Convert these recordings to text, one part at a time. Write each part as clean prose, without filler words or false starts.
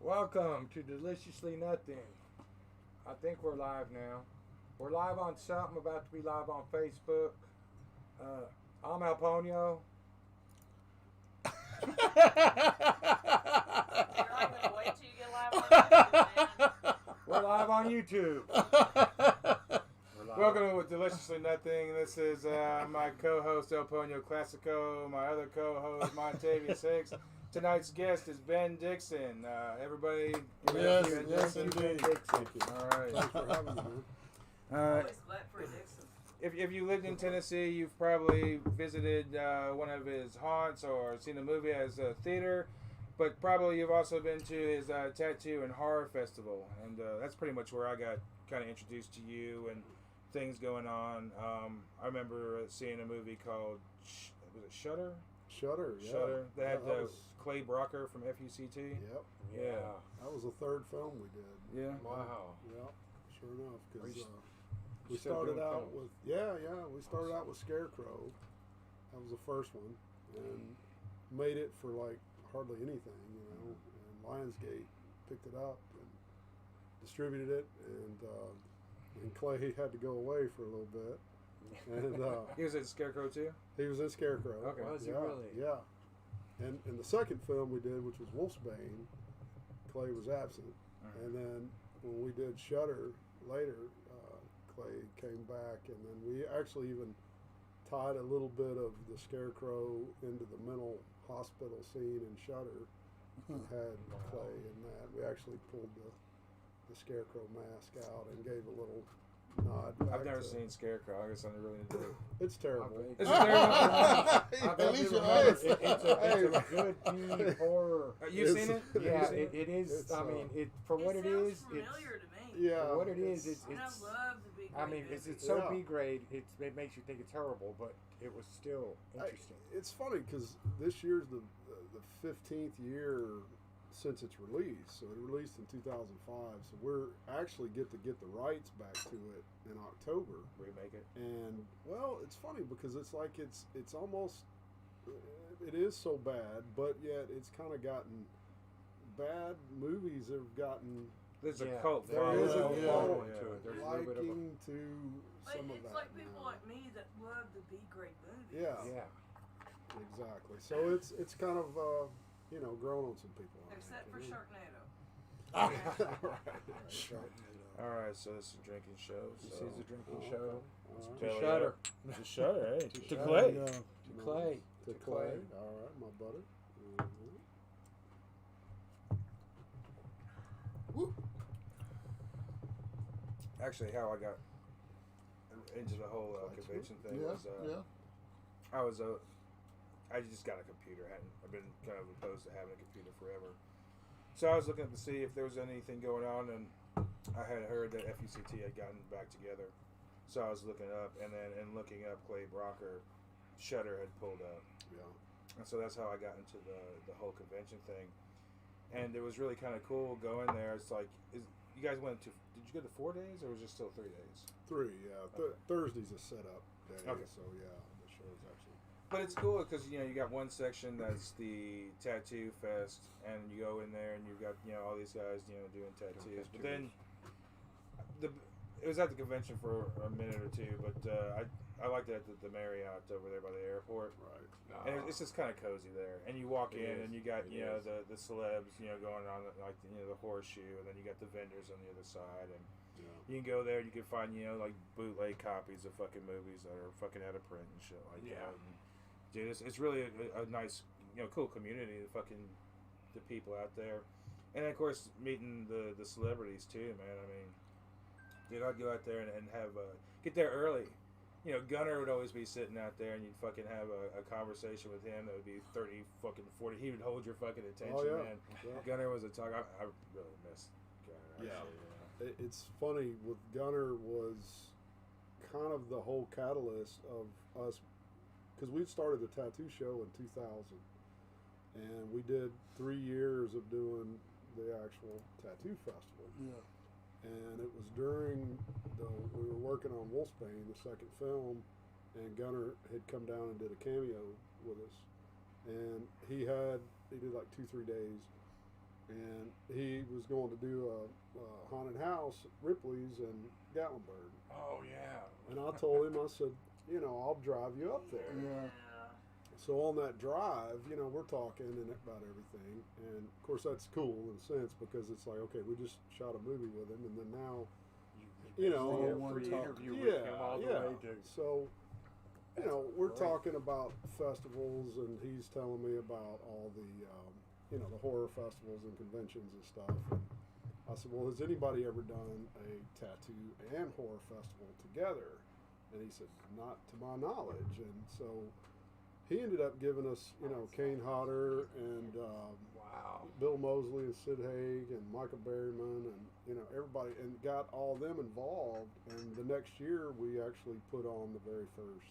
Welcome to Deliciously Nothing. I think we're live now. We're live on something, about to be live on Facebook. I'm Ponio. You're not going to wait till you get live on YouTube, man. We're live on YouTube. Welcome to Deliciously Nothing. This is my co-host Ponio Classico, my other co-host Montavious Hicks. Tonight's guest is Ben Dixon. Everybody, Yes, Ben indeed. Dixon. All right. Thanks for having me, man. Always glad for a Dixon. If you lived in Tennessee, you've probably visited one of his haunts or seen a movie as a theater, but probably you've also been to his tattoo and horror festival, and that's pretty much where I got kind of introduced to you and things going on. I remember seeing a movie called, was it Shudder? Shudder, yeah. Shudder. They had that was, Clay Brocker from FUCT. Yep. Yeah. That was the third film we did. Yeah. Wow. Yep. Sure enough, because you we still started doing out films? with we started out with Scarecrow. That was the first one, and made it for like hardly anything, you know. And Lionsgate picked it up and distributed it, and Clay had to go away for a little bit. And He was at Scarecrow too? he was in Scarecrow. Okay. Was he yeah, really? Yeah. And the second film we did, which was Wolfsbane, Clay was absent. And then when we did Shudder later, Clay came back, and then we actually even tied a little bit of the Scarecrow into the mental hospital scene in Shudder. Had Clay in that. We actually pulled the Scarecrow mask out and gave a little nod back I've never to- seen Scarecrow. I guess I really need to. It's terrible. Is it terrible? At least you it's, know. it's a good B horror. You've It's- seen it? Yeah, You've seen it is. It's, I mean, it for what it sounds is, familiar it's to me. Yeah. for what it is. And I It's. love the big. I mean, green it's movies. so Yeah. B grade. It makes you think it's horrible, but it was still interesting. It's funny because this year's the 15th year since its release. So it released in 2005. So we're actually get the rights back to it in October. Remake it. And well, it's funny because it's like it's almost it is so bad, but yet it's kind of gotten bad movies have gotten There's Yeah, a cult there following. is a cult following Yeah. to it. There's a little bit of a, liking to But some of it's that. like people now. like me that love the B grade movies. Yeah. yeah. Exactly. So it's kind of grown on some people. I Except think, for you know? Sharknado. All right, so it's a drinking show. This So. is a drinking Okay. show. All right. Belly Shudder. up. To Shudder, hey. To Shudder. Clay. To Clay. To Clay. All right, my butter. Woo. Actually, how I got into the whole convention thing was I just got a computer. I've been kind of opposed to having a computer forever. So I was looking up to see if there was anything going on, and I had heard that FUCT had gotten back together. So I was looking up, and then in looking up Clay Brocker, Shudder had pulled up. Yeah. And so that's how I got into the whole convention thing. And it was really kind of cool going there. It's like, you guys went to, did you go to 4 days, or was it still 3 days? 3. Yeah. Okay. Thursday's a setup day. Okay. So yeah, the show's actually. But it's cool because, you got one section that's the tattoo fest, and you go in there and you've got, all these guys, doing tattoos. But then it was at the convention for a minute or two, but I liked it at the Marriott over there by the airport. Right. And it's just kind of cozy there. And you walk It in is. and you got, It is. the celebs, going on like, the horseshoe, and then you got the vendors on the other side. And Yeah. you can go there and you can find, like bootleg copies of fucking movies that are fucking out of print and shit like Yeah. that. And, dude, it's really a nice, cool community, the people out there. And of course, meeting the celebrities too, man. I mean, dude, I'd go out there and have, get there early. Gunner would always be sitting out there, and you'd fucking have a conversation with him that would be 30, fucking 40. He would hold your fucking attention, Oh, yeah. man. Yeah. Gunner was a talk. I really miss Gunner. Yeah. Actually, It's funny with Gunner was kind of the whole catalyst of us because we started the tattoo show in 2000, and we did 3 years of doing the actual tattoo festival. Yeah. And it was during we were working on Wolfsbane, the second film, and Gunner had come down and did a cameo with us, and he did like 2-3 days, and he was going to do a haunted house at Ripley's in Gatlinburg. Oh yeah. And I told him, I said, you know, I'll drive you up there. Yeah. So on that drive, you know, we're talking and about everything, and of course that's cool in a sense because it's like, okay, we just shot a movie with him, and then now, you know, basically had a one free talk. interview with him all the way to. So, you know, That's we're great. talking about festivals, and he's telling me about all the, you know, the horror festivals and conventions and stuff. And I said, well, has anybody ever done a tattoo and horror festival together? And he said, not to my knowledge. And so he ended up giving us, you know, Kane Hodder and Wow. Bill Mosley and Sid Haig and Michael Berryman and, you know, everybody, and got all them involved. And the next year we actually put on the very first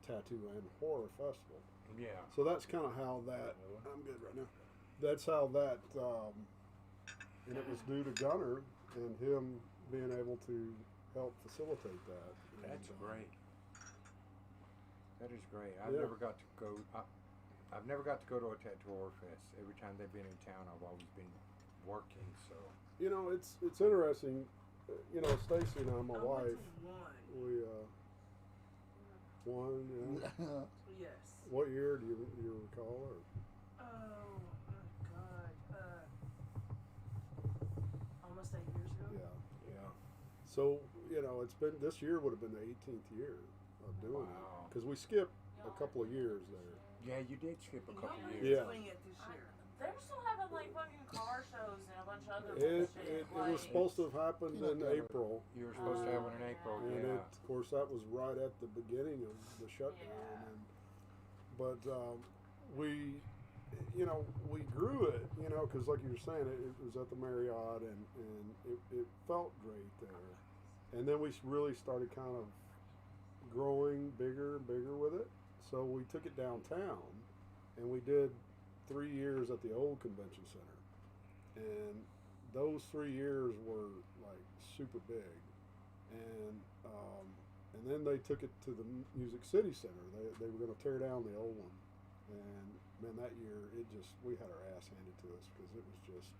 tattoo and horror festival. Yeah. So that's kind of how that, I'm good right now. That's how that, and it was due to Gunner and him being able to help facilitate that. That's And, great. That is great. I've Yeah. never got to go. I've never got to go to a tattoo horror fest. Every time they've been in town, I've always been working. So You know, it's interesting. You know, Stacy and I, my I wife, went to one. we won. Yeah. Yes. What year do you recall? Or? Oh my God. Almost 8 years ago. Yeah, yeah. So you know, it's been this year would have been the 18th year of doing it Wow. because we skipped a couple of years there. yeah, you did skip a couple Nobody's years. Yeah. doing it this year. They're still having like fucking car shows and a bunch of other It bullshit. was like, supposed to have happened You in know, April. You were supposed to have one in April. And Yeah. it, of course, that was right at the beginning of the shutdown. Yeah. And, but we, you know, we grew it, you know, because like you were saying, it was at the Marriott, and it felt great there. And then we really started kind of growing bigger and bigger with it. So we took it downtown, and we did 3 years at the old convention center. And those 3 years were like super big. And then they took it to the Music City Center. They were going to tear down the old one, and man, that year we had our ass handed to us because it was just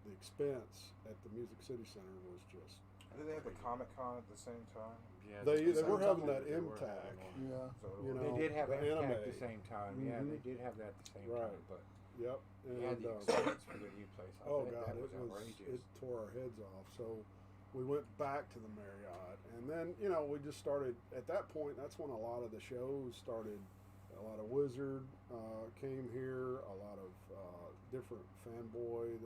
the expense at the Music City Center was just. Did they have the Comic Con at the same time? Yeah. They the were same having time that they were MTAC. having one. Yeah. So You know, They did have the MTAC anime. at the same time. Yeah, they Mhm. did have that at the same Right. time. But Yep. yeah, And the expense for the new place. I oh bet god, that it was was outrageous. it tore our heads off. So we went back to the Marriott, and then you know we just started at that point. That's when a lot of the shows started. A lot of Wizard came here. A lot of different fanboy,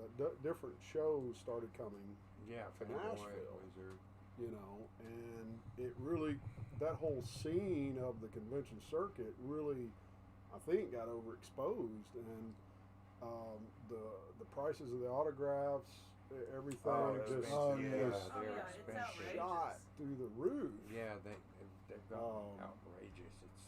different shows started coming. Yeah, to Fanboy, Nashville. Wizard. You know, and it really that whole scene of the convention circuit really, I think, got overexposed, and the prices of the autographs, everything they're just expensive. yeah, just they're yeah, it's expensive. outrageous. shot through the roof. Yeah, they've gone Um, outrageous. It's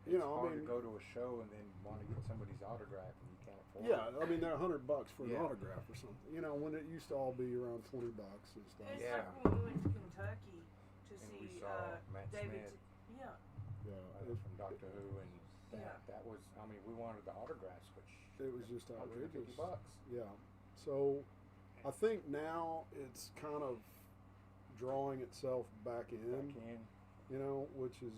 you know, I hard mean- to go to a show and then want to get somebody's autograph and you can't afford Yeah, it. I mean they're $100 for an Yeah. autograph or something. You know, when it used to all be around $20 and stuff. It's Yeah. like when we went to Kentucky to And see we saw Matt David. Smith. Yeah. Yeah, From Doctor Who, and Yeah. that was. I mean, we wanted the autographs, which it was just outrageous. $150. Yeah. So I think now it's kind of drawing itself back in, Back in. you know, which is,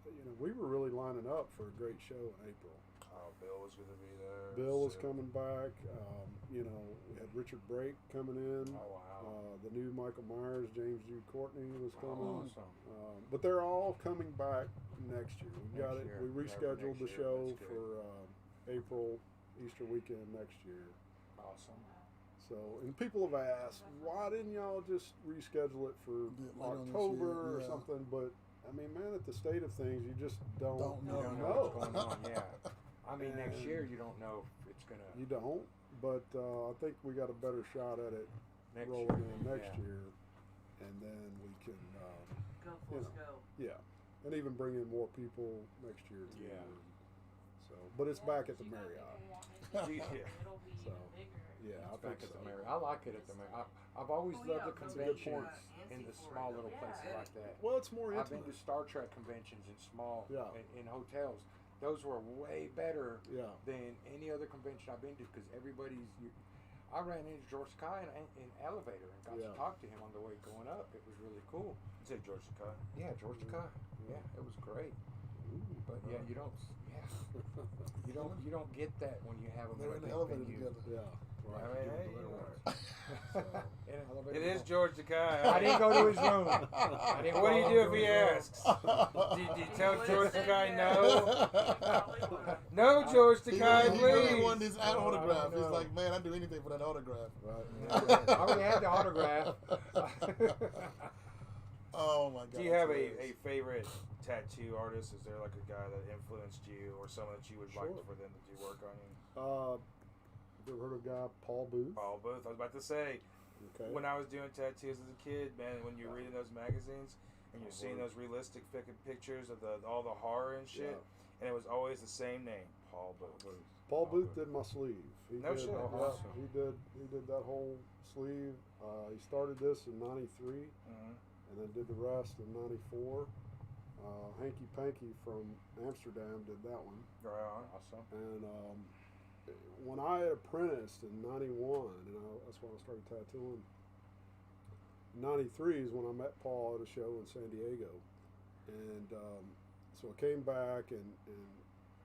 you know, we were really lining up for a great show in April. Oh, Bill was going to be there. Bill was so- coming back. You know, we had Richard Brake coming in. Oh wow. The new Michael Myers, James Jude Courtney was coming. Awesome. But they're all coming back next year. We got Next it. year. We Yeah, for rescheduled next the year. show That's good. for April, Easter weekend next year. Awesome. So, and people have asked, why didn't y'all just reschedule it for Do it later on this October year, or yeah. something? But I mean, man, at the state of things, you just don't Don't You don't know know. what's going on. Yeah. I mean, next And- year you don't know if it's gonna. You don't. But I think we got a better shot at it Next rolling year. in next Yeah. year, and then we can, Go You Force know. go. yeah, and even bring in more people next year too. Yeah. So, but it's back at the You know, Marriott. people want it to be Yeah. bigger, It'll be So, even bigger. Yeah, I It's think back at so. the Marriott. I like it at the Marriott. I've always Oh, loved yeah, the that's a good conventions point. in the Nancy small for it. little Yeah. places like that. Well, it's more I've been intimate. to Star Trek conventions in small Yeah. in hotels. Those were way better Yeah. than any other convention I've been to because I ran into George Takei in elevator and got Yeah. to talk to him on the way going up. It was really cool. You say George Takei? Yeah, George Takei. Yeah, it was great. But yeah, you don't. Yeah, you don't get that when you have them They're in in a the big elevator venue. together. Yeah. I Right. mean, Give hey, them the little yeah. ones. In an elevator. It is George Takei. I didn't go to his room. I didn't What do go you to do if his he room. asks? Do you tell would've George said Takei yes. no? Probably would've. No, George He Takei, really please. wanted his I don't autograph. He's know. like, man, I'd do anything for that autograph. Right. I already had the autograph. Oh my god. Do you have that's a favorite tattoo artist? Is there like a guy that influenced you or someone that you would like Sure. for them to do work on you? You ever heard of a guy, Paul Booth? Paul Booth. I was about to say, Okay. when I was doing tattoos as a kid, man, when you're reading those magazines and you're seeing those realistic fucking pictures of all the horror and shit, Yeah. and it was always the same name, Paul Booth. Paul Booth did my sleeve. He No did, shit. Yeah, Awesome. he did that whole sleeve. He started this in '93, Mm-hmm. and then did the rest in '94. Hanky Panky from Amsterdam did that one. Right on. Awesome. And when I had apprenticed in '91, and that's when I started tattooing. '93 is when I met Paul at a show in San Diego, and so I came back and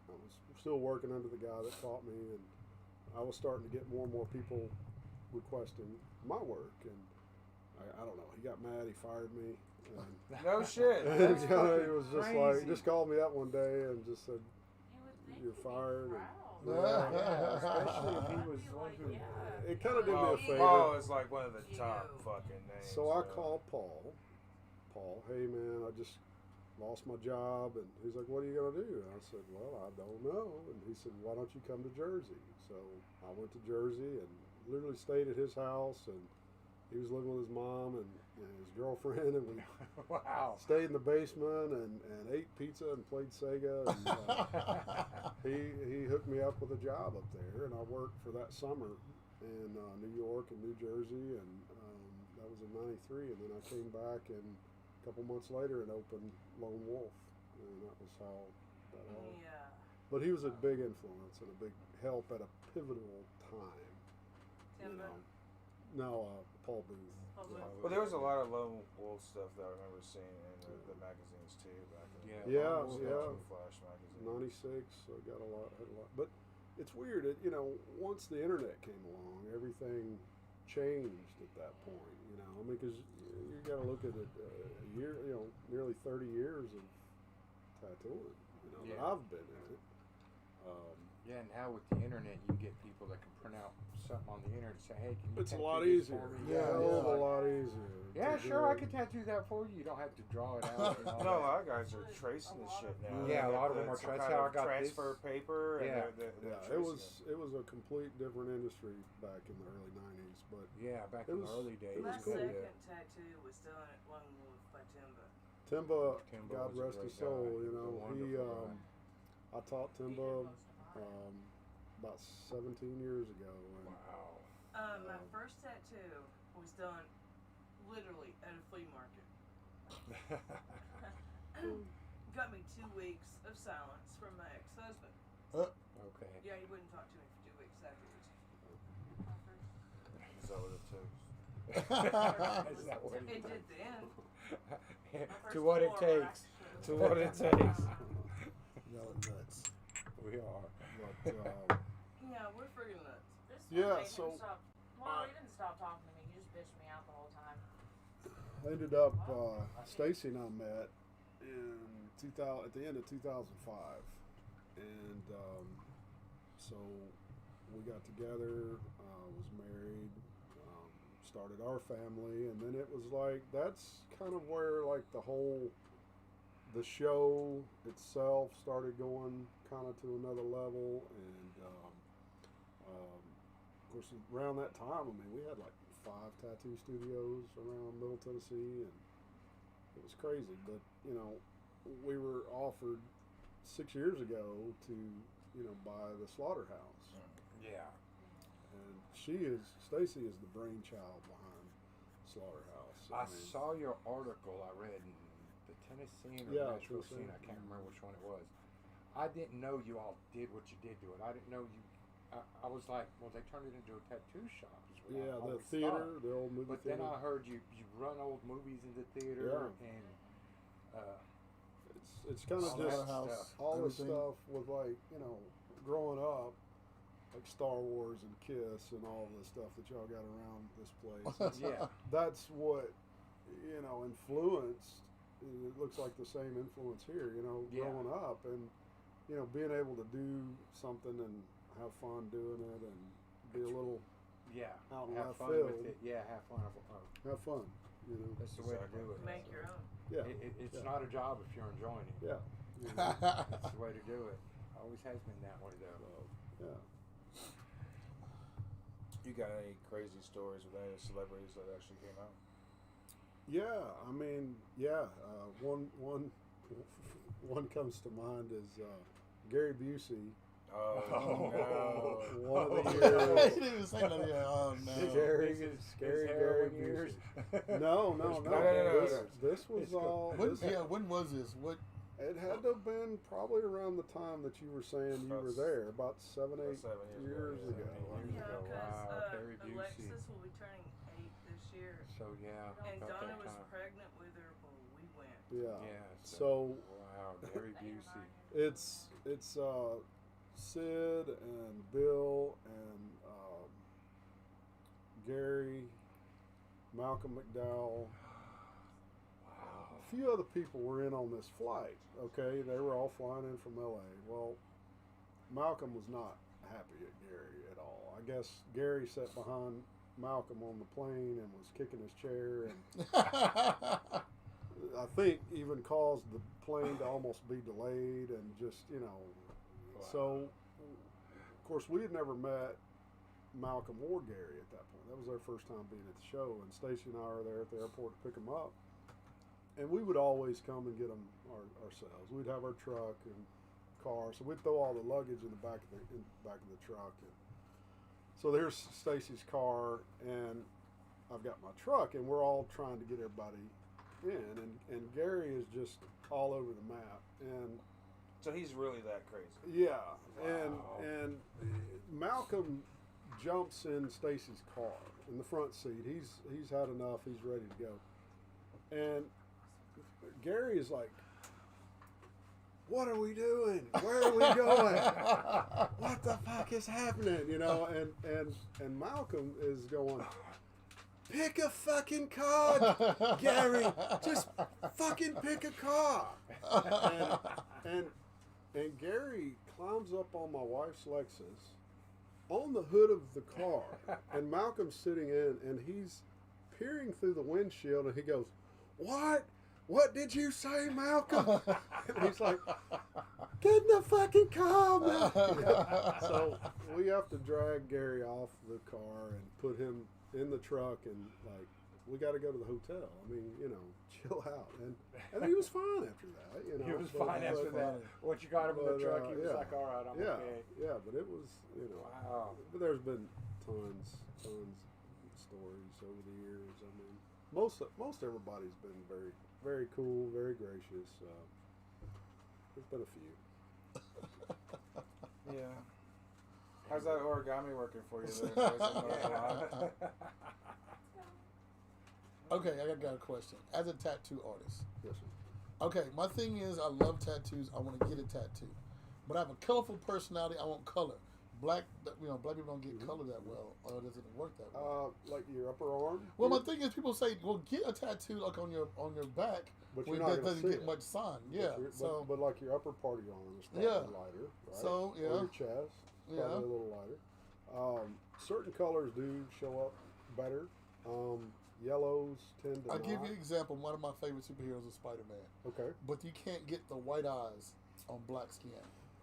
I was still working under the guy that taught me, and I was starting to get more and more people requesting my work, and I don't know. He got mad. He fired me. And No shit. and That's he fucking was just crazy. like, he just called me up one day and just said, You would think "You're he'd be fired." proud. Yeah. Especially if he I'd was be one like, who. yeah. It kind of did me a Paul, favor. Paul is like one of the You top know. fucking names. So I called Paul. Paul, hey man, I just lost my job, and he's like, "What are you gonna do?" And I said, "Well, I don't know." And he said, "Why don't you come to Jersey?" So I went to Jersey and literally stayed at his house, and he was living with his mom and his girlfriend, and we Wow. stayed in the basement and ate pizza and played Sega. And, he hooked me up with a job up there, and I worked for that summer in New York and New Jersey, and that was in '93. And then I came back and a couple months later and opened Lone Wolf, and that was how that all. Yeah. But he was a big influence and a big help at a pivotal time. You Timber. know, no, Paul Booth. Paul Booth. Well, there was a lot of Lone Wolf stuff that I remember seeing in the magazines too back in the Yeah. day. Yeah, Lone Wolf yeah. and Flash magazine. '96, so I got had a lot. But it's weird, once the internet came along, everything changed at that point, I mean, because you got to look at it a year, nearly 30 years of tattooing, that Yeah. I've been in it. Yeah, and now with the internet, you get people that can print out something on the internet and say, "Hey, can you It's a tattoo lot this easier. for me?" Yeah, Hell yeah. of a lot easier. Yeah, to sure, do I it. can tattoo that for you. You don't have to draw it out. And all No, a that. lot of guys are tracing this shit now. Yeah, a They lot of got them are some tra- kind that's how of I got this. transfer paper. Yeah. And they're Yeah, tracing it was a complete different industry back in the early '90s, but Yeah, back It in was- the early days. it My was cool. second tattoo was done at Lone Wolf by Timba. Timba, Timba God was a rest great his soul, guy. He was a he wonderful I taught He did Timba most of mine. about 17 years ago. And Wow. My first tattoo was done literally at a flea market. Got me 2 weeks of silence from my ex-husband. Okay. Yeah, he wouldn't talk to me for 2 weeks afterwards. Is that what it takes? Is that what It it did then. To what it takes. To what it takes. Y'all are nuts. We are. but Yeah, we're friggin' nuts. This Yeah, one, they so- didn't stop. Well, he didn't stop talking to me. He just bitched me out the whole time. I ended up, Stacy and I met in 2000 at the end of 2005, and so we got together, was married, started our family, and then it was like that's kind of where like the show itself started going kind of to another level, and of course around that time, I mean, we had like 5 tattoo studios around Middle Tennessee, and it was crazy. But we were offered 6 years ago to buy the slaughterhouse, Yeah. and Stacy is the brainchild behind slaughterhouse. I mean, saw your article I read in the Tennessean or Yeah, Nashville Tennessee. scene. I can't remember which one it was. I didn't know you all did what you did to it. I didn't know you. I was like, well, they turned it into a tattoo shop. Is what I Yeah, the always theater, thought. the old movie But theater. then I heard you run old movies into theater Yeah. and It's kind of all just that House, stuff. all this everything. stuff with, like, you know, growing up, like Star Wars and Kiss and all the stuff that y'all got around this place. Yeah. That's what, you know, influenced. It looks like the same influence here, you know, Yeah. growing up and, you know, being able to do something and have fun doing it and be a little, Yeah. Out in have left fun field. with it. Yeah, have fun. have fun, you know. That's the way to do it. Make your own. Yeah. It's Yeah. not a job if you're enjoying it. Yeah. You know, That's the way to do it. Always has been that way though. yeah. You got any crazy stories with any celebrities that actually came out? Yeah, I mean, yeah. One comes to mind is Gary Busey. Oh, no. One of the He years. didn't even say that. Yeah, oh no. Gary, His Scary Gary heroin years. Busey. No. No. This was It's go- all. When, This, yeah, when was this? What? It had to have been probably around the time that you were saying you were there, about 7, 8 7 years yeah. ago. Yeah, ago. because Wow, Gary Busey. Alexis will be turning 8 this year. So yeah. And about Donna that was time. pregnant with her when we went. Yeah. Yeah. So wow, Gary Busey. it's Sid and Bill and Gary, Malcolm McDowell. A few other people were in on this flight. Okay, they were all flying in from LA. Well, Malcolm was not happy at Gary at all. I guess Gary sat behind Malcolm on the plane and was kicking his chair, and I think even caused the plane to almost be delayed, and just, you know. Wow. So, of course, we had never met Malcolm or Gary at that point. That was their first time being at the show, and Stacy and I were there at the airport to pick them up. And we would always come and get them ourselves. We'd have our truck and car, so we'd throw all the luggage in the back of the truck. And so there's Stacy's car, and I've got my truck, and we're all trying to get everybody in. And Gary is just all over the map. And So he's really that crazy. yeah, Wow. and Malcolm jumps in Stacy's car in the front seat. He's had enough. He's ready to go. And Gary is like, "What are we doing? Where are we going? What the fuck is happening?" You know, and Malcolm is going, "Pick a fucking car, Gary. Just fucking pick a car." And Gary climbs up on my wife's Lexus on the hood of the car, and Malcolm's sitting in, and he's peering through the windshield, and he goes, What did you say, Malcolm?" And he's like, "Get in the fucking car, man." So we have to drag Gary off the car and put him in the truck, and like, we got to go to the hotel. I mean, you know, chill out. And he was fine after that. You know, He was fine after that. Once you got him in the truck, he was yeah. like, "All right, I'm Yeah, okay." yeah, but it was, you know. Wow. But there's been tons of stories over the years. I mean, most everybody's been very, very cool, very gracious. There's been a few. Yeah. How's that origami working for you there? Jason? Okay, I got a question. As a tattoo artist, Yes, sir. okay, my thing is I love tattoos. I want to get a tattoo, but I have a colorful personality. I want color. Black people don't get color that well, or does it work that well? Like your upper arm. Well, my thing is, people say, "Well, get a tattoo like on your back," But where you're not that gonna doesn't see get it. much sun. But Yeah, you're- so but like your upper part of your arm is probably Yeah. lighter, right? So, Or yeah. your chest, probably Yeah. a little lighter. Certain colors do show up better. Yellows tend to I'll not. give you an example. One of my favorite superheroes is Spider-Man, Okay. but you can't get the white eyes on black skin,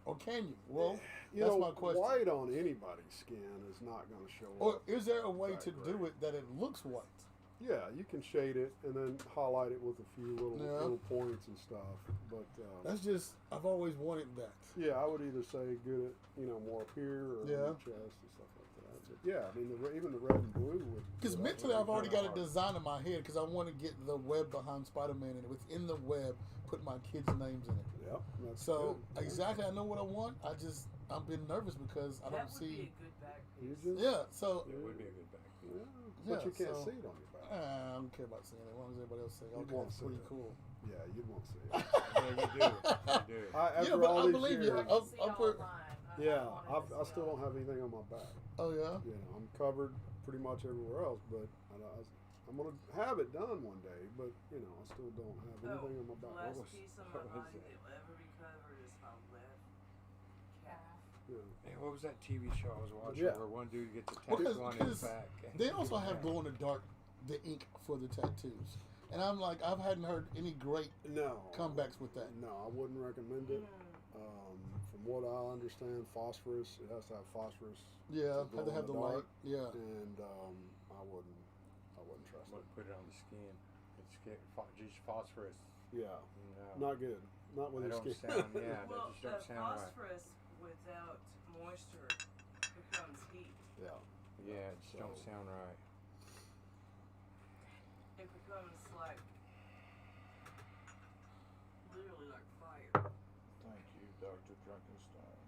or can you? Well, You that's know, my question. white on anybody's skin is not going to show Or up. is there a way Right, to do right. it that it looks white? Yeah, you can shade it and then highlight it with a few little points and stuff. But That's just, I've always wanted that. yeah, I would either say get it, more up here or on Yeah. your chest and stuff like that. Yeah, I mean, even the red and blue would. Because would mentally, actually I've already be got kinda a hard. design in my head because I want to get the web behind Spider-Man and within the web put my kids' names in it. Yep. That's So good. exactly, I know what I want. I'm being nervous because I That don't would see. be a good back You piece. just, Yeah, so It would be a good back. yeah, Yeah, but you can't so- see it on your back. I don't care about seeing it. As long as everybody else say, You'd okay, want it's to see pretty it. cool. Yeah, you'd want to see it. Yeah, you do. You do. After Yeah, but all I these believe you. years, I can see I'll all put- mine. yeah, wanted to I see still all don't have anything on my back. Oh yeah. You know, I'm covered pretty much everywhere else, but I'm gonna have it done one day. But you know, I still don't have anything on my The back. last was- piece of what my was body that? that will ever be covered is my left calf. Yeah. Hey, what was that TV show I was watching Yeah. where one dude gets a Well, tattoo on his 'cause back? and- They also have glow in the dark, the ink for the tattoos, and I'm like, I hadn't heard any great No. comebacks with that. No, I wouldn't recommend it. From what I understand, phosphorus. It has to have phosphorus. Yeah, to had to glow have in the the light. dark. Yeah. And I wouldn't trust What, it. put it on the skin. It's just phosphorus. Yeah, No. not good. Not with That your don't skin. sound, yeah, Well, that just the don't sound right. phosphorus without moisture becomes heat. Yeah. Yeah, it just don't So- sound right. It becomes like literally like fire. Thank you, Dr. Drunkenstein.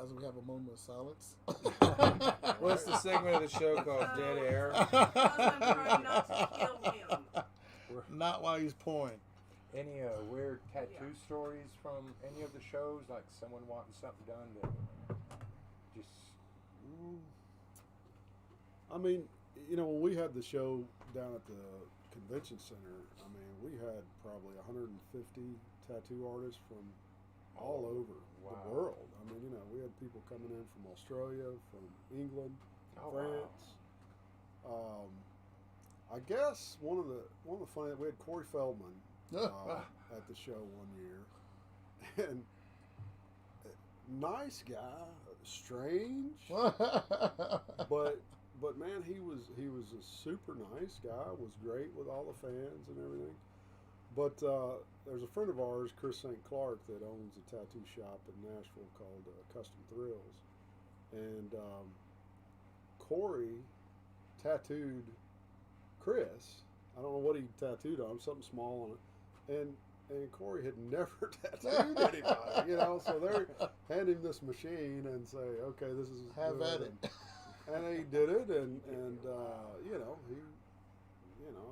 As we have a moment of silence. What's the segment of the show called Dead Air? Because I'm trying not to kill him. Not while he's pouring. Any weird tattoo stories from any of the shows? Like someone wanting something done that just... I mean, you know, when we had the show down at the convention center, I mean, we had probably 150 tattoo artists from all over Wow. the world. I mean, you know, we had people coming in from Australia, from England, Oh, France. I guess one of the funny, we had Corey Feldman at the show one year, and nice guy, strange, but man, he was a super nice guy. Was great with all the fans and everything. But there's a friend of ours, Chris St. Clark, that owns a tattoo shop in Nashville called Custom Thrills, and Corey tattooed Chris. I don't know what he tattooed on him, something small on it, and Corey had never tattooed anybody, you know. So they hand him this machine and say, "Okay, this is Have good," at it. and he did it, and you know,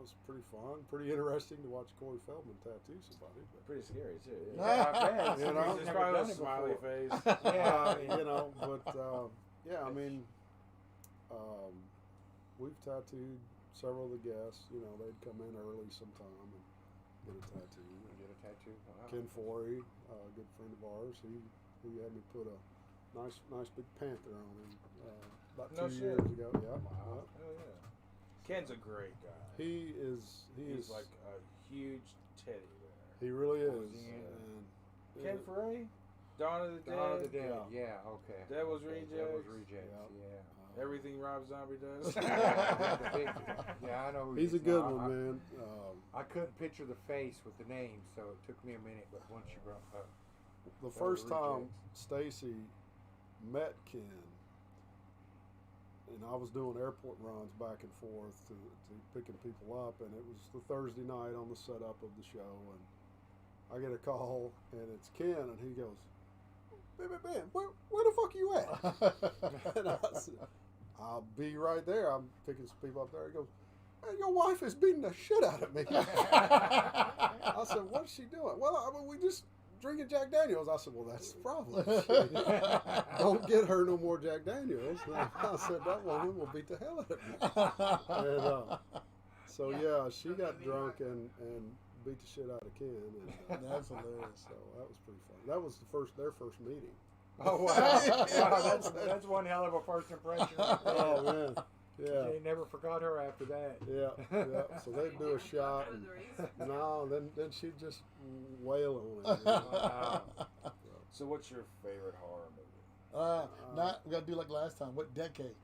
it's pretty fun, pretty interesting to watch Corey Feldman tattoo somebody. But, Pretty scary, too. Yeah, I bet. You know, There's never probably done a it smiley before. face. you know, but yeah, I mean, we've tattooed several of the guests. You know, they'd come in early sometime and get a tattoo. You get a tattoo? Wow. Ken Forey, a good friend of ours, he had me put a nice big panther on him about No 2 shit. years ago. Yeah, Wow. Hell yeah. Ken's a great guy. He is He's like a huge teddy bear. he really is. he in? And, Ken Foray? Dawn of the Dead? Dawn of the Dead. Yeah. Yeah, okay. Devil's Okay, Rejects. Devil's Rejects, Yeah. yeah. Everything Rob Zombie does. The big- yeah, I know who he's he a is good now. one, man. I couldn't picture the face with the name, so it took me a minute, but once you brought up... The Devil's first time Rejects. Stacy met Ken, and I was doing airport runs back and forth to picking people up, and it was the Thursday night on the setup of the show, and I get a call, and it's Ken, and he goes, "Ben, where the fuck are you at?" And I said, "I'll be right there. I'm picking some people up there." He goes, "Man, your wife is beating the shit out of me." I said, "What's she doing?" "Well, I mean, we just drinking Jack Daniels." I said, "Well, that's the problem. Don't get her no more Jack Daniels." And I said, "That woman will beat the hell out of me." And so yeah, she got drunk and beat the shit out of Ken. And, That's hilarious. so that was pretty fun. That was their first meeting. Oh, wow. Wow, that's one hell of a first impression. Oh man, yeah, They never forgot her after that. yeah. So they'd do a shot, and no, then she'd just wail on it. You know? Wow. So what's your favorite horror movie? Not we gotta do like last time. What decade?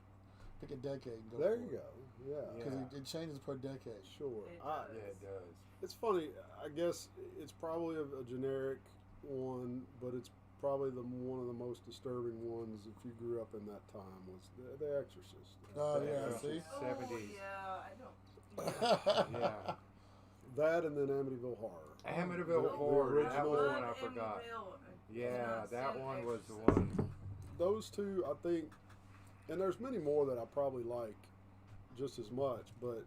Pick a decade and go. There for you it. go. Yeah. because it changes per decade. Sure. It I, does. Yeah, it does. it's funny. I guess it's probably a generic one, but it's probably one of the most disturbing ones if you grew up in that time was The Exorcist. Oh Yeah, yeah, yeah. see. Oh, 70s. yeah, I don't. Yeah. That and then Amityville Horror. Amityville The Horror. That original- was Love one I forgot. Amityville. Yeah, Not that seen one was the Exorcist. one. Those two, I think, and there's many more that I probably like just as much, but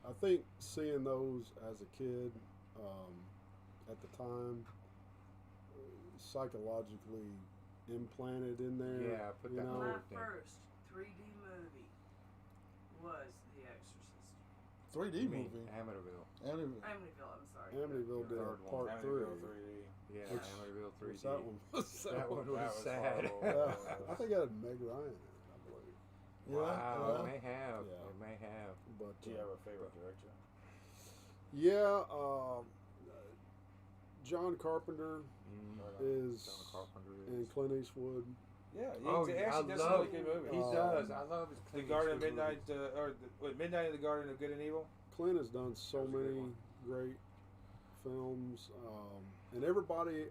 I think seeing those as a kid at the time, psychologically implanted in there. Yeah, put you that know, My word thing. first 3D movie was The Exorcist. 3D You mean movie. Amityville. Amityville. Amityville, I'm sorry. Amityville did Third one. part Amityville 3. 3D. Yeah, Which- Amityville 3D. Which that one was That one was That was sad. horrible. I think it had Meg Ryan in it, I believe. Yeah. Wow, yeah. it may have. Yeah. It may have. But Do you have a favorite director? yeah, John Carpenter is John Carpenter and is. Clint Eastwood. Yeah, he Oh, actually yeah, I does some love. really good movies. He does. I love his. The Clint Garden of Eastwood Midnight, movies. Midnight in the Garden of Good and Evil. Clint has done so That was a good many one. great films, and everybody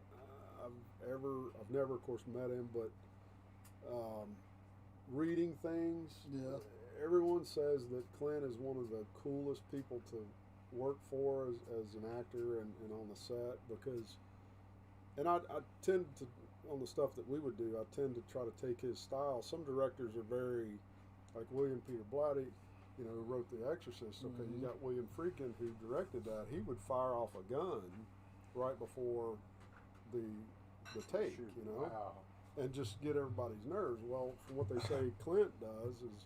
I've never, of course, met him, but reading things, Yeah. everyone says that Clint is one of the coolest people to work for as an actor and on the set because, and I tend to, on the stuff that we would do, I tend to try to take his style. Some directors are very, like William Peter Blatty, you know, who wrote The Exorcist. Okay, Mhm. you got William Friedkin who directed that. He would fire off a gun right before the take, Shoot, you know, Wow. and just get everybody's nerves. Well, from what they say Clint does is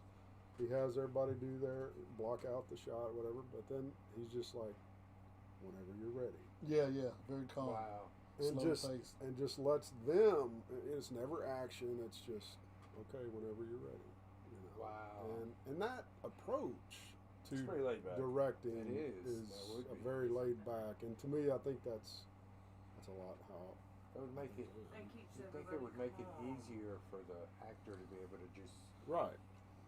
he has everybody do their block out the shot, whatever, but then he's just like, whenever you're ready. Yeah, yeah. Very calm. Wow. And Slow just pace. lets them. It's never action. It's just okay whenever you're ready. You know? Wow. And that approach to It's pretty laid back. directing It is. That would a be. very laid back, and to me, I think that's a lot how. That would make it. That keeps You think it everybody would make it calm. easier for the actor to be able to just Right.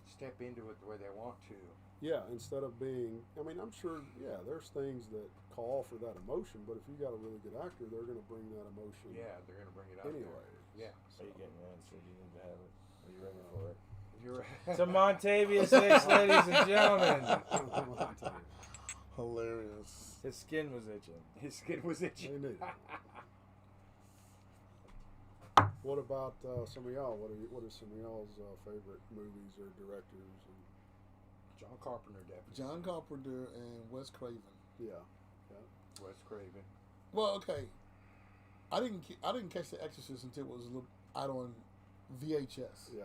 step into it the way they want to? Yeah, instead of being, I mean, I'm sure, yeah, there's things that call for that emotion, but if you got a really good actor, they're going to bring that emotion Yeah, they're gonna bring it out. anyway. There. Yeah. Are you getting answered? You need to have it. Are you ready for it? You're So Montavious Hicks, ladies and gentlemen. Hilarious. His skin was itching. His skin was They itching. knew. What about some of y'all? What are some of y'all's favorite movies or directors? And, John Carpenter, definitely. John Carpenter and Wes Craven. yeah, Wes Craven. Well, okay. I didn't catch The Exorcist until it was out on VHS. yeah.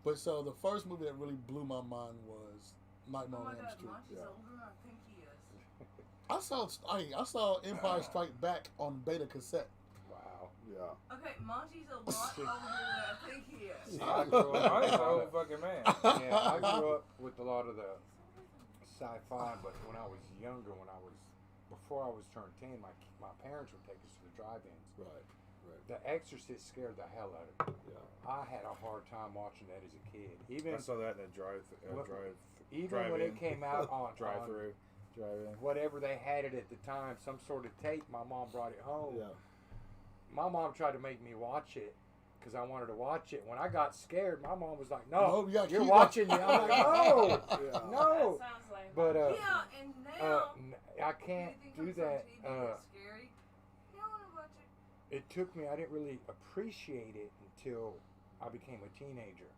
But so the first movie that really blew my mind was Nightmare Oh my on Elm God, Street. Monty's Yeah. older than I think he is. I saw Empire Strike Back on beta cassette. Wow. Yeah. Okay, Monty's a lot older than I think he is. I grew up I'm with an a lot old of- fucking man. yeah, I grew up with a lot of the sci-fi, but when I was younger, before I was turned 10, my parents would take us to the drive-ins. Right. The Exorcist scared the hell out of me. Yeah. I had a hard time watching that as a kid. Even I saw that in a drive What- drive even when it drive-in. came out on through drive-in. whatever they had it at the time, some sort of tape, my mom brought it home. Yeah. My mom tried to make me watch it because I wanted to watch it. When I got scared, my mom was like, No, "No, you gotta you're keep watching me." I'm like, "No, Yeah. no." That sounds like But Yeah, and now I can't anything do comes on that. TV that's scary. You don't want to watch it. It took me. I didn't really appreciate it until I became a teenager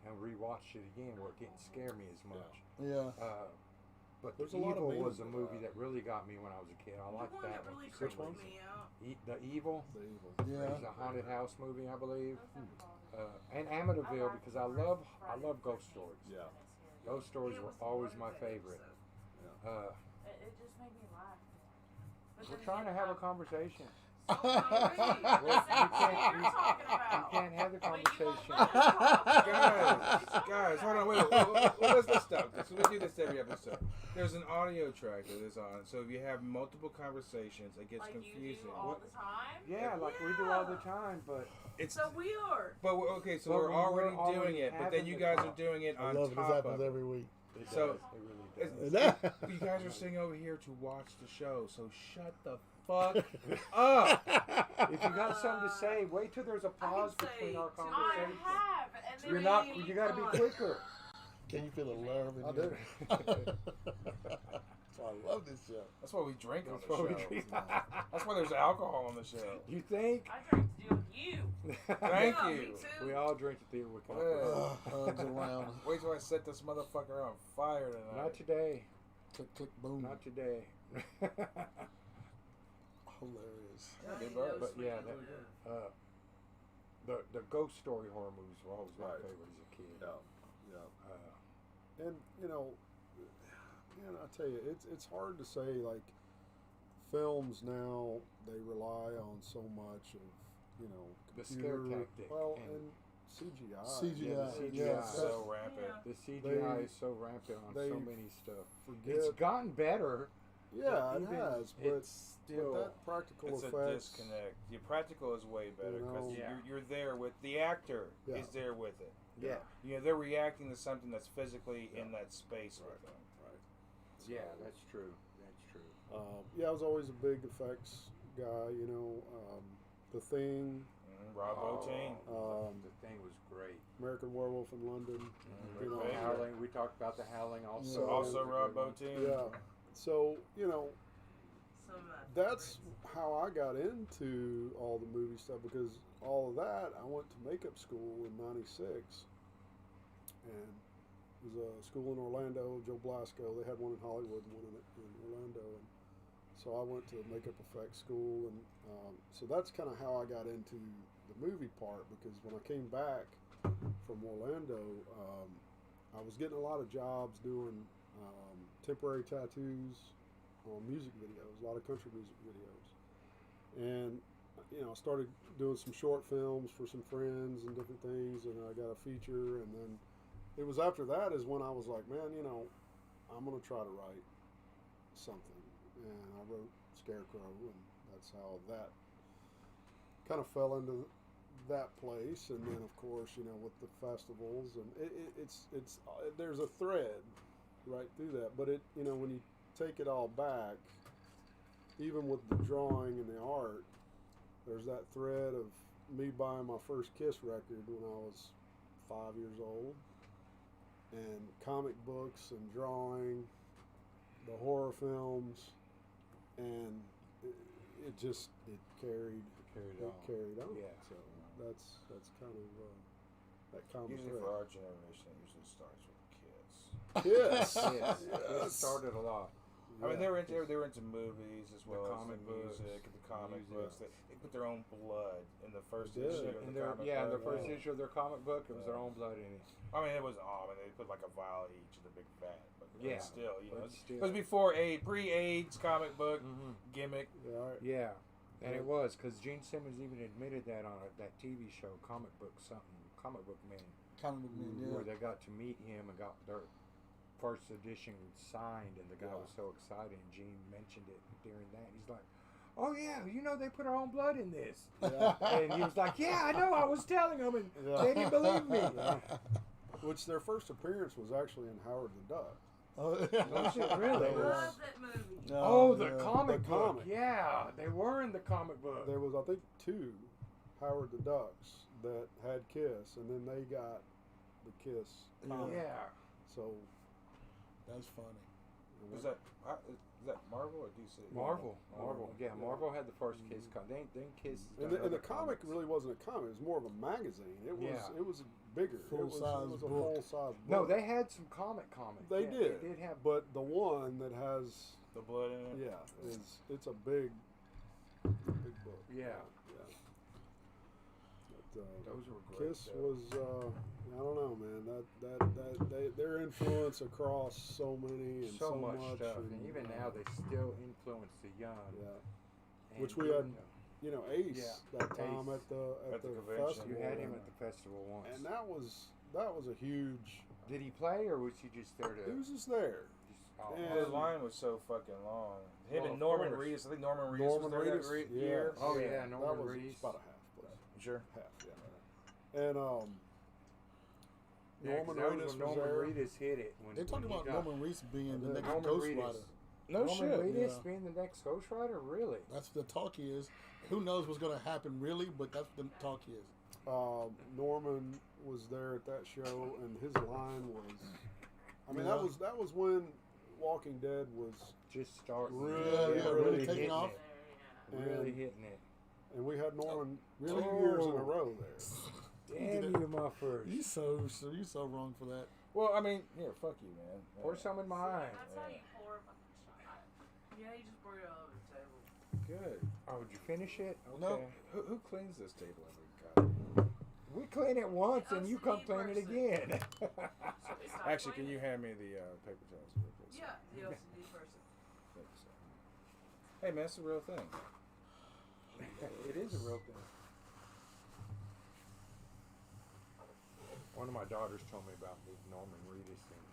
and rewatched it again, where it didn't scare me as much. Yeah. But There's The a lot of Evil was a memes movie about that really got me when I was a kid. I The liked one that that one. really for Which some one? creeped reason. me out. The Evil. The evil. Yeah. It's a haunted house movie, I believe. that. And Amityville, because I love ghost stories. Yeah. Ghost stories It were was the always one my good favorite. episode. It just made me laugh. But We're then trying to again, have a I'm conversation. So hungry. the Well, same shit you're talking You about. can't have the But you won't conversation. let us talk. Guys, hold on, wait, let's stop this. We do this every episode. There's an audio track that is on, so if you have multiple conversations, it gets Like you confusing. do all the time. Yeah, like we do all the time, but It's So we are. but okay, so But we're we're already already doing it, but then having you the guys talk. are doing it I on love it. This top happens of it. every week. It So, does. It really It's- does. You guys are sitting over here to watch the show, so shut the fuck up. If you got something to say, wait till there's a pause between our I conversations. have, and then You're not. You got to be quicker. Can you feel the love in I here? do. So I love this show. That's why we drink on That's the why we show. drink. That's why there's alcohol on the show. You think? I drink to deal with you. Thank Yeah, you. Me too. We all drink to deal with Yeah. conflict. Hugs around. Wait till I set this motherfucker on fire tonight. Not today. Click, click, boom. Not today. Hilarious. Yeah, they He both- knows but when yeah, to that- live. the ghost story horror movies were always my Right. favorite as a kid. Yeah. Uh, And man, I tell you, it's hard to say. Like films now, they rely on so much of The scare computer- tactic Well, and- and CGI. CGI. Yeah, the CGI. Yes. So rampant. Yeah. the CGI They- is so rampant on they so many stuff. Forget. It's gotten better. Yeah, but it even has, but it's still. that practical It's a effects. disconnect. Your practical is way better You because know. Yeah. you're there with the actor Yeah. is there with it. Yeah. They're reacting to something that's physically in Yeah. that space with Right. them. Right. Yeah, that's true. That's true. Yeah, I was always a big effects guy. The Thing, Rob Bottin. The Thing was great. American Werewolf in London. Mhm. You know, Great. Howling. We talked about the Howling also. Yeah. Also That was a Rob good one. Bottin. Yeah. So Some of my that's favorites. how I got into all the movie stuff because all of that I went to makeup school in '96, and it was a school in Orlando. Joe Blasco. They had one in Hollywood and one in Orlando, and so I went to makeup effects school, and so that's kind of how I got into the movie part because when I came back from Orlando, I was getting a lot of jobs doing temporary tattoos on music videos, a lot of country music videos, and I started doing some short films for some friends and different things, and I got a feature, and then it was after that is when I was like, man, I'm gonna try to write something, and I wrote Scarecrow, and that's how that kind of fell into that place, and then of course with the festivals, and it's there's a thread right through that, but when you take it all back, even with the drawing and the art, there's that thread of me buying my first Kiss record when I was 5 years old, and comic books and drawing, the horror films, and it carried Carried on. on. Yeah. So that's kind of that common Usually thread. for our generation, it usually starts with kids. Yes. Yes. It Yes. started a lot. I mean, Yeah. they were into movies as well as comic the music books, and the comic music. books. They put their own blood in the first They did. issue of In the their, comic in the book. first issue of their comic book, it was their own blood in it. I mean, it was they put like a vial each of the big fat. But Yeah, still, but it still. was before pre-AIDS comic book Mm-hmm. gimmick. Yeah, all right. Yeah, and it was because Gene Simmons even admitted that on that TV show, Comic Book Man, Comic book man, where yeah. they got to meet him and got their first edition signed, and the guy was so excited. And Gene mentioned it during that. He's like, "Oh yeah, they put our own blood in this," Yeah. and he was like, "Yeah, I know. I was telling them, and Yeah. they didn't believe me." Which their first appearance was actually in Howard the Duck. Oh, Was it really? They were- Love that movie. Oh, the yeah. comic The book. comic. Yeah, they were in the comic book. There was, I think, 2 Howard the Ducks that had Kiss, and then they got the Kiss comic. Yeah. So That's funny. Is that Marvel or DC? Marvel. Yeah, Marvel had the first Kiss comic. Then Kiss. And the comic really wasn't a comic; it was more of a magazine. It was Yeah. it was bigger. Full-size it was a book. full size book. No, they had some comics. They Yeah, did. They did have. But the one that has The blood in it. it's a big book. Yeah. But, Those were great. Kiss though. was I don't know, man. Their influence across so many and so much stuff, and, and even now they still influence the young. yeah. And Which we even, had, Ace Yeah. that time Ace. at the At the convention. festival. You had him at the festival once. and that was a huge. Did he play, or was he just there to? He was just there. oh, and- His line was so fucking long. Him Well, and of Norman course. Reedus. I think Norman Reedus Norman was there that Reedus, year. Oh, yeah, that Norman was Reedus. it's about a half, but Sure. half, yeah. And Yeah, 'cause Norman that was Reedus when was Norman there. Reedus hit it. When, They talked when he about got- Norman Reedus being the Yeah. next Norman Ghost Reedus. Rider. No Norman shit. Reedus Yeah. being the next Ghost Rider? Really? That's the talk is. Who knows what's going to happen really, but that's what the talk is. Norman was there at that show, and his line was, I mean, Yeah. that was when Walking Dead was, Just starting. really taking hitting off. it. Really hitting it. and we had Norman Really? 2 years in a row there. Damn you, muffers. You so wrong for that. Well, I mean, here, fuck you, man. Pour some in mine. That's how you pour a fucking shot. Yeah, you just brought it all over the table. Good. Oh, did you finish it? Okay. No. Who cleans this table every goddamn? We clean it once and you come clean it again. Actually, can you hand me the paper towels, real quick? Yeah, the LCD person. Thanks. Hey, man, it's a real thing. It is a real thing. One of my daughters told me about meeting Norman Reedus and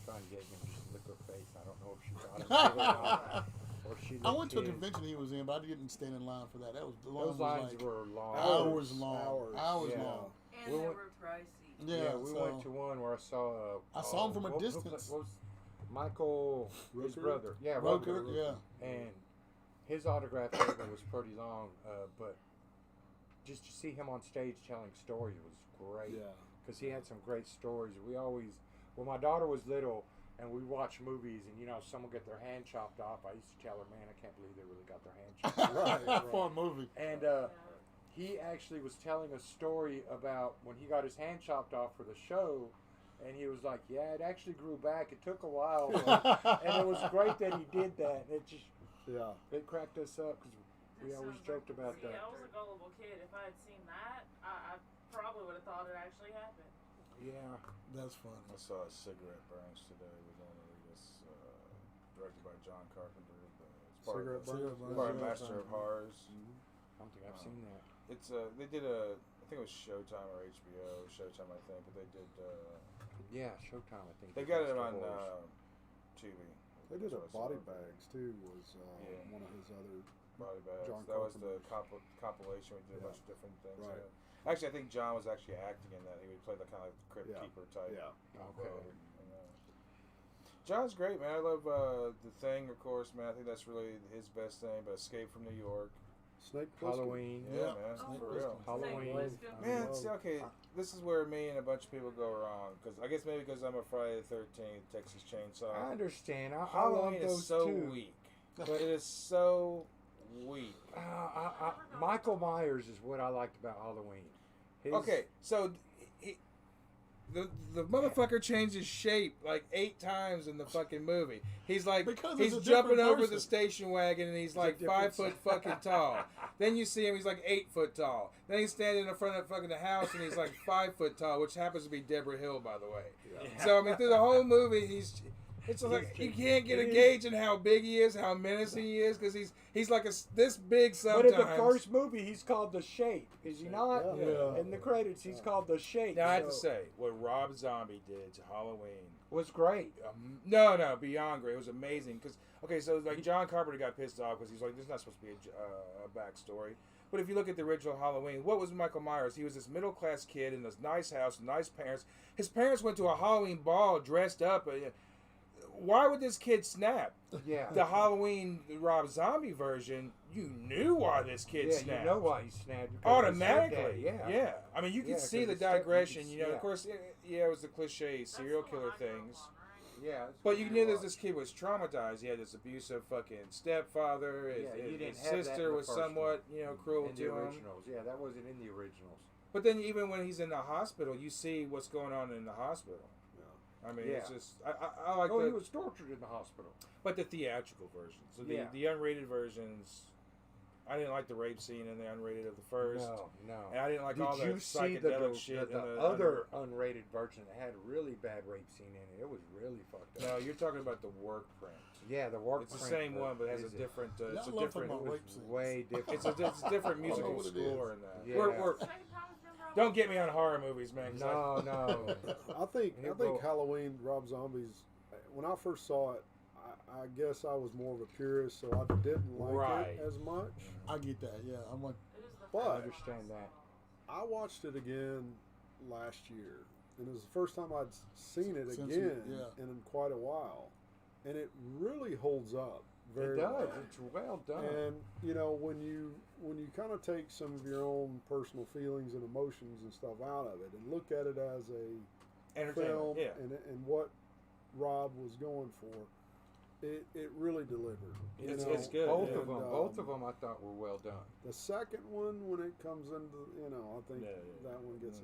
trying to get him to just lick her face. I don't know if she got him or not, or she I went to a his. convention he was in, but I didn't stand in line for that. That was the line Those was lines like were long. hours long. Hours Yeah. long. And We they went- were pricey. Yeah, we so went to one where I saw. I saw him from a what- distance. What was Michael, his Rooker? brother? Yeah, Roker, Roker. yeah. And his autograph table was pretty long, but just to see him on stage telling stories was great. Yeah. Because he had some great stories. We always, when my daughter was little and we watched movies and, someone get their hand chopped off, I used to tell her, man, I can't believe they really got their hand chopped off. Right. for a movie. And he actually was telling a story about when he got his hand chopped off for the show. And he was like, yeah, it actually grew back. It took a while. And it was great that he did that. It just, Yeah. it cracked us up because we That always sounds joked like- about See, that. I was a gullible kid. If I had seen that, I probably would have thought it actually happened. Yeah. That's fun. I saw a cigarette burns today with only this, directed by John Carpenter. It's part Cigarette of, burns. Burns. part of Yeah. Master of Horrors. I don't think I've seen that. It's they did a, I think it was Showtime or HBO, Showtime I think, but they did. Yeah, Showtime, I think. They is got it Master on Horrors. TV. They did a That's what I Body saw. Bags too. Was Yeah. one of his other. Body Bags. John That was the Carpenter's. compilation. We did a Yeah. bunch of different things. Right. Yeah. Actually, I think John was actually acting in that. He would play the kind of Crypt Yeah. Keeper type. Yeah. Okay. John's great, man. I love The Thing, of course, man. I think that's really his best thing. But Escape from New York. Snake Plissken. Halloween. Yeah, Yeah. man. Snake For Plissken. real. Halloween. Plissken. Man, love- see, okay, this is where me and a bunch of people go wrong. Because I guess maybe because I'm a Friday the 13th, Texas Chainsaw. I understand. I love Halloween those is so too. weak. But it is so weak. Michael Myers is what I liked about Halloween. His, Okay, so the motherfucker changed his shape like 8 times in the fucking movie. He's like, Because he's it's a jumping different over the person. station wagon and he's a like different 5 foot fucking tall. Then you see him, he's like 8 foot tall. Then he's standing in front of fucking the house and he's like 5 foot tall, which happens to be Deborah Hill, by the way. Yeah. So I mean, through the whole movie, it's like you can't get a gauge in how big he is, how menacing he is, because he's like this big But sometimes. in the first movie, he's called the Shape. Is he not? Yeah. In the credits, he's called the Shape. Now I have to So- say, what Rob Zombie did to Halloween. was great. No, beyond great. It was amazing because so like John Carpenter got pissed off because he's like, "There's not supposed to be a backstory." But if you look at the original Halloween, what was Michael Myers? He was this middle class kid in this nice house, nice parents. His parents went to a Halloween ball dressed up. Why would this kid snap? Yeah. The Halloween Rob Zombie version, you knew why this kid yeah, snapped. you know why he snapped. because he said Automatically, that, yeah. I mean, you Yeah, can see 'cause the it's stuff you digression. can You know, see, of course, it was the cliche serial That's the one killer I grew up things. on, right? Yeah. that's But what you it knew was. this kid was traumatized. He had this abusive fucking stepfather. Yeah, you His didn't have that in sister the was first somewhat, one. cruel in the to him. originals. Yeah, that wasn't in the originals. But then even when he's in the hospital, you see what's going on in the hospital. I mean, it's Yeah. just I like Oh, the he was tortured in the hospital. but the theatrical version. So Yeah. the unrated versions, I didn't like the rape scene in the unrated of the first. No. And I didn't like all Did the you see psychedelic shit the in the other unrated version that had a really bad rape scene in it? It was really fucked up. No, you're talking about the work print. Yeah, the work. It's the print same version. one, but it has a Is it? different. It's a Y'all love talking different. about It rape was scenes. way different. It's a different musical what it score is. in that. Yeah. We're Second time it's been brought don't up. get me on horror movies, man. 'cause No. I think He'll go- Halloween Rob Zombie's. When I first saw it, I guess I was more of a purist, so I didn't like Right. it as much. I get that. Yeah, I'm like, It is the But- I first understand one. that. I watched it again last year, and it was the first time I'd seen it Since again yeah. in quite a while, and it really holds up very It does. well. It's well done. And you know, when you kind of take some of your own personal feelings and emotions and stuff out of it, and look at it as a Entertainment. film Yeah. and what Rob was going for, it really delivered. you It's- know? it's good. both yeah. of them, And, both of them, I thought were well done. The second one, when it comes into, I think Yeah, that one gets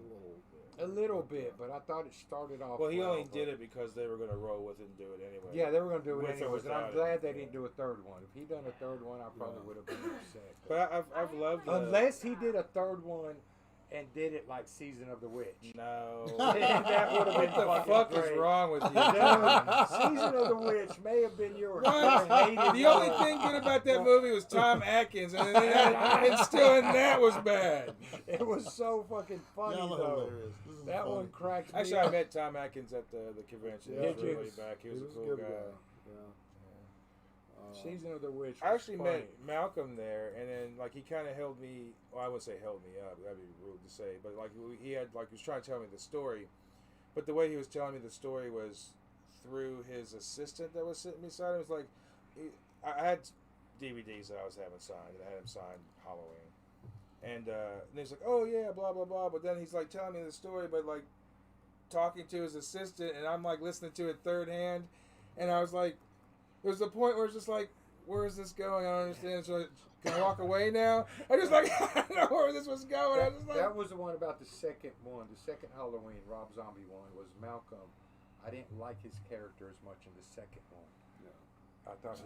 A little bit, but I thought it started off. Well, he only but- did it because they were going to roll with it and do it anyway. Yeah, they were going to do it With or anyways, and I'm without it. glad they Yeah. didn't do a third one. If he'd done a third one, I probably would have been upset. But I've loved the... Unless he did a third one and did it like Season of the Witch. No. That would have been What the fucking fuck great. is wrong with you? Dude, Season of the Witch may have been yours. What? The only thing good about that movie was Tom Atkins, and still in that was bad. It was so fucking funny Y'all are though. hilarious. This is That funny. one cracks me Actually, up. I met Tom Atkins at the convention. Yeah, He was Did you? really back. He was a cool good guy. Yeah. Season of the Witch. I was actually funny. met Malcolm there, and then like he kind of held me. Well, I wouldn't say held me up. That'd be rude to say, but like he was trying to tell me the story, but the way he was telling me the story was through his assistant that was sitting beside him. It was like I had DVDs that I was having signed, and I had him sign Halloween, and he's like, "Oh yeah, blah blah blah," but then he's like telling me the story, but like talking to his assistant, and I'm like listening to it third hand, and I was like. There's a point where it's just like, where is this going? I don't understand. So can I walk away now? I just like, I don't know where this was going. I just like, That was the one about the second one. The second Halloween, Rob Zombie one, was Malcolm. I didn't like his character as much in the second one. I thought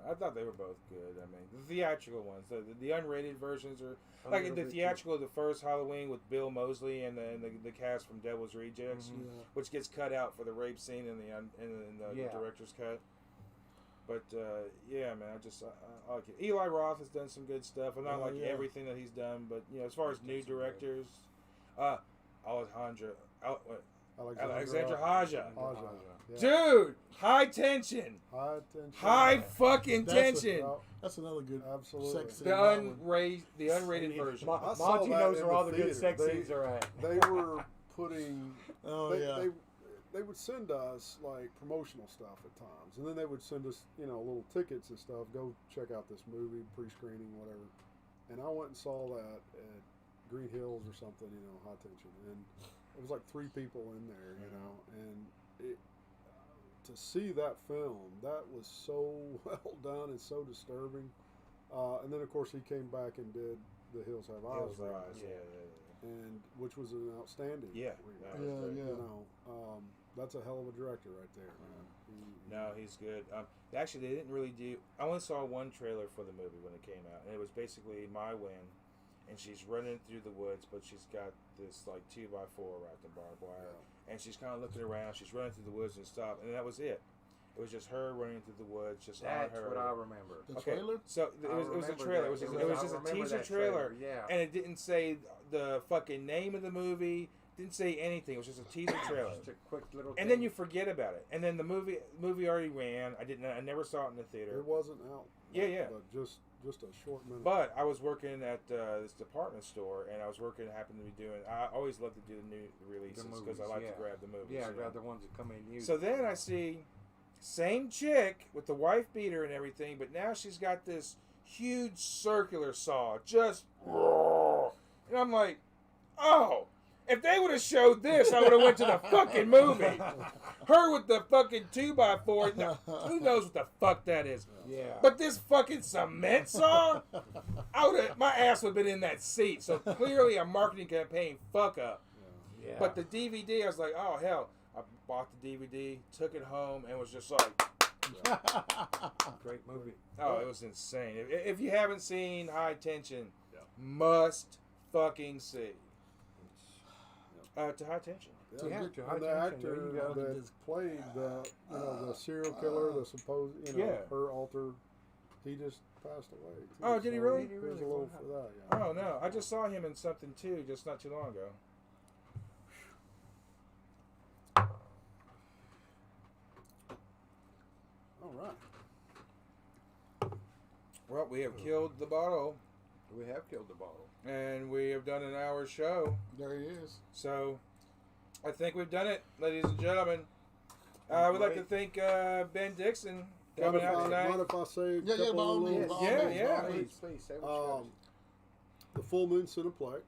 I thought they were both good. I mean, the theatrical ones, the unrated versions are A like little the bit theatrical. The first Halloween with Bill Moseley and the cast from Devil's Rejects, Mhm. Yeah. which gets cut out for the rape scene in the Yeah. director's cut. But yeah, man, I like it. Eli Roth has done some good stuff. I'm not Oh, like yeah. everything that he's done, but as far as He's new done some good. directors, Alexandra Alexandra Haja. Haja. Yeah. Dude, high tension, High tension. high fucking That's tension. Yeah, That's another good Absolutely. sex scene. The that one. unrated version. I saw Monty that knows in where the all the good theater. sex They- scenes are at. They were putting. Oh they, yeah. they would send us like promotional stuff at times, and then they would send us little tickets and stuff. Go check out this movie, pre-screening, whatever. And I went and saw that at Green Hills or something, High Tension, and it was like 3 people in there, and to see that film, that was so well done and so disturbing. And then of course he came back and did The Hills Have Eyes, Hills Have Eyes, and which was an outstanding. Yeah. remake. That was great. That's a hell of a director right there, man. No, he's good. Actually, they didn't really do. I only saw one trailer for the movie when it came out, and it was basically My Win, and she's running through the woods, but she's got this like 2x4 wrapped in barbed wire, and she's kind of looking around. She's running through the woods and stop, and that was it. It was just her running through the woods, just That's on her. what I remember. The Okay, trailer? so it was a remember trailer. that. It was just, I it was just a remember teaser that trailer, Yeah. and it didn't say the fucking name of the movie. Didn't say anything. It was just a teaser trailer. Just a quick little. And then you forget about it. And then the movie already ran. I never saw it in the theater. It wasn't out. Yeah. But just a short minute. But I was working at this department store, and I happened to be doing. I always love to do the new releases because I like to grab the movies. Yeah, you know? grab the ones that come in new. So then I see same chick with the wife beater and everything, but now she's got this huge circular saw, just and I'm like, oh. If they would have showed this, I would have went to the fucking movie. Her with the fucking 2x4. Now, who knows what the fuck that is? Yeah. But this fucking cement saw, my ass would have been in that seat. So clearly a marketing campaign fuck up. Yeah. But the DVD, I was like, oh hell. I bought the DVD, took it home, and was just like, Great movie. oh, it was insane. If you haven't seen High Tension, must fucking see. To High Tension. Yeah, good- to High and the Tension, actor there you go. that played the serial killer, the supposed, Yeah. her alter, he just passed away. Too, Oh, did he so really? Here's a little for that, yeah. Oh no, I just saw him in something too, just not too long ago. All right. Well, we have killed the bottle, We have killed the bottle. and we have done an hour show. There he is. So, I think we've done it, ladies and gentlemen. We'd like to thank Ben Dixon coming out tonight. Mind if I say a Yeah, couple by all of means, little... by all means, yeah, by all means. Please, say what The Full Moon Cineplex.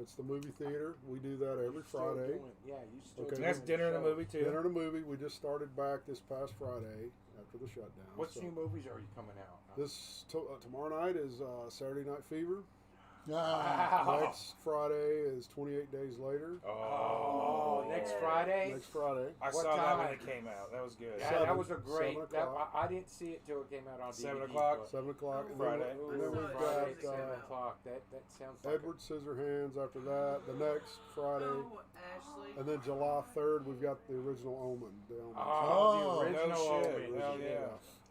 It's the movie theater. We do that every Friday. You still Okay. And that's dinner and a movie too. Dinner and a movie. We just started back this past Friday after the shutdown. What so new movies are you coming out? This tomorrow night is Saturday Night Fever. Ah, Next Friday is 28 Days Later. Oh, next Friday? Next Friday. I What saw that when time? it came out. That was good. Yeah, Seven- that was a great. 7 That, o'clock. I didn't see it till it came out on 7 DVD. o'clock? but- 7 o'clock. And Friday. Then, and then I we've saw it got Friday, 7 7 o'clock. That sounds like Edward Scissorhands after that. The next Friday. Oh, Ashley. And then July 3rd, we've got the original Omen. The Omen. Oh, the original no shit. Omen. Hell yeah.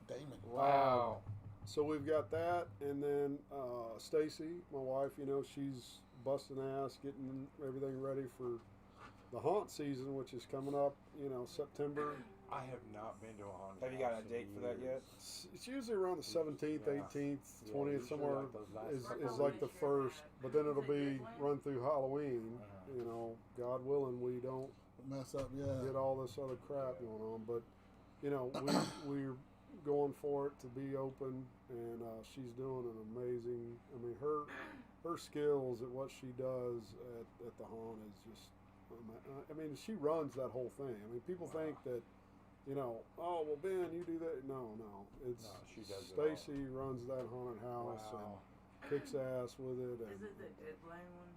Damon. Wow. So we've got that, and then Stacy, my wife, she's busting ass, getting everything ready for the haunt season, which is coming up, September. I have not been to a haunted Have you got house a in date for that years. yet? It's usually around the 17th, Yeah. 18th, Yeah, 20th, usually somewhere like those last is couple like the weeks. first, but then it'll be run through Halloween. God willing, we don't Mess up, yeah. get all this other crap going on, but we're going for it to be open, and she's doing an amazing. I mean, her skills at what she does at the haunt is just. I mean, she runs that whole thing. I mean, people think that, oh well, Ben, you do that. No, it's No, she does it all. Stacy runs that haunted house Wow. and kicks ass with it. And, Is it the Dead Lane one?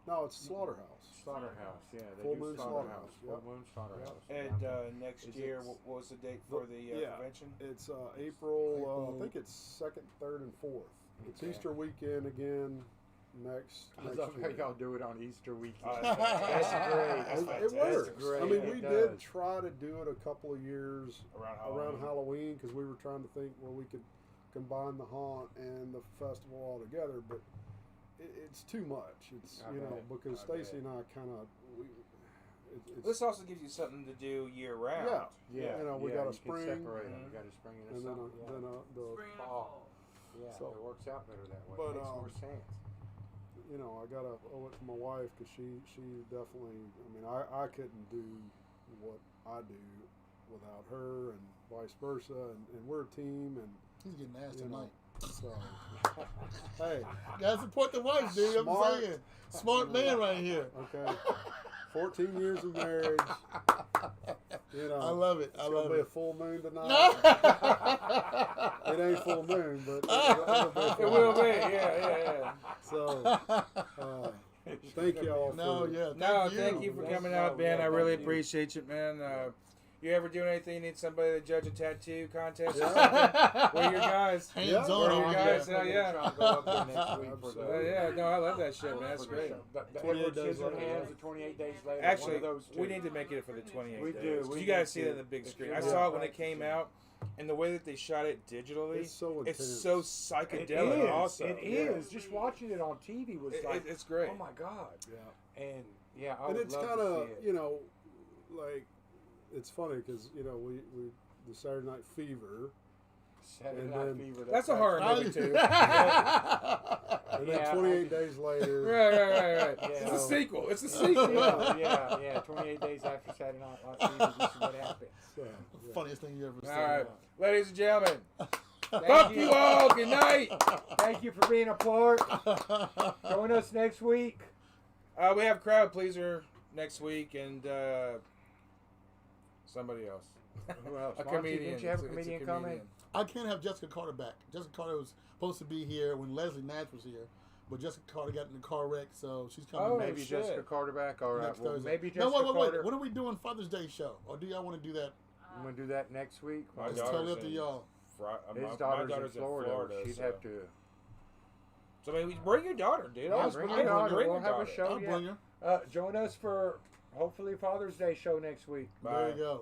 no, it's Slaughterhouse. Slaughterhouse, yeah. They Full do Moon Slaughterhouse. Slaughterhouse, Full Moon Slaughterhouse. And next Is year, it- what was the date for the yeah. convention? It's April. April. I think it's 2nd, 3rd, and 4th. It's Okay. Easter weekend again. Next I love how year. y'all do it on Easter weekend. That's That's great. That's It fantastic. works. great. I mean, It we does. did try to do it a couple of years Around around Halloween because we were trying to think where we could combine the haunt and the festival all together, but it's too much. It's I bet. because I Stacy bet. and I kind of This also gives you something to do year round. Yeah. Yeah, we yeah, got a you spring, can separate them. Mhm. You got a spring and a and then summer. Yeah. the Spring and fall. fall. Yeah, So- it works out better that way. But, It makes more sense. I gotta owe it to my wife because she definitely. I mean, I couldn't do what I do without her, and vice versa. And we're a team, and He's getting ass you know, tonight. so hey, You gotta support the wife, dude. I'm Smart. saying. Smart man right here. okay, 14 years of marriage. I love it. It's I gonna love be a it. full moon tonight. It ain't full moon, but it'll be a It full will moon. be. Yeah. So thank y'all. No, for, yeah. No, thank you for Thank coming you. out, Ben. Yeah, I really thank you. appreciate it, man. You ever doing anything? Need somebody to judge a tattoo contest or Yeah. something? We're your guys. Hands Yeah, on we're over your here. guys. Hell yeah. Try to go up there next week for Absolutely. Yeah, no, I love that shit, man. That's for the great. show. But the 28 Edward days later, Scissorhands, yeah. the 28 days later. Actually, one of those two. we need to make it for the 28 We days. do. 'Cause We you gotta need see it to. on the big If screen. you're I not saw it when it practicing. came out, and the way that they shot it digitally, it's so intense. it's so It psychedelic. is. Also, It is. Just watching it on TV was like, it's great. oh my god. Yeah. And yeah, I And would it's love kind to of see it. like it's funny because we the Saturday Night Fever, Saturday and Night then- Fever. That's a horror movie too. and then Yeah, 28 days later. Right. Yeah. It's a sequel. It's a sequel. yeah. 28 days after Saturday Night Fever, this is what happened. So, yeah. Funniest thing you ever All said. right, ladies and gentlemen. Thank Fuck you all. Good night. Thank you for being a part. Join us next week. We have crowd pleaser next week and somebody else. Who else? A Monty, comedian. didn't you have a It's comedian coming? I can't have Jessica Carter back. Jessica Carter was supposed to be here when Leslie Nash was here, but Jessica Carter got in a car wreck, so she's coming Oh, back Maybe shit. Jessica Carter back. All right. next Well, Thursday. maybe No, Jessica wait. Carter. When are we doing Father's Day show? Or do y'all want to do that? I'm gonna do that next week. My It's daughter's totally up to in y'all. His my daughter's in Florida. She'd so. have to. So maybe bring your daughter, dude. Yeah, Always bring bring your her. daughter. Bring We'll your have a daughter. show. I'll yeah. bring her. Join us for hopefully Father's Day show next week. There Bye. you go.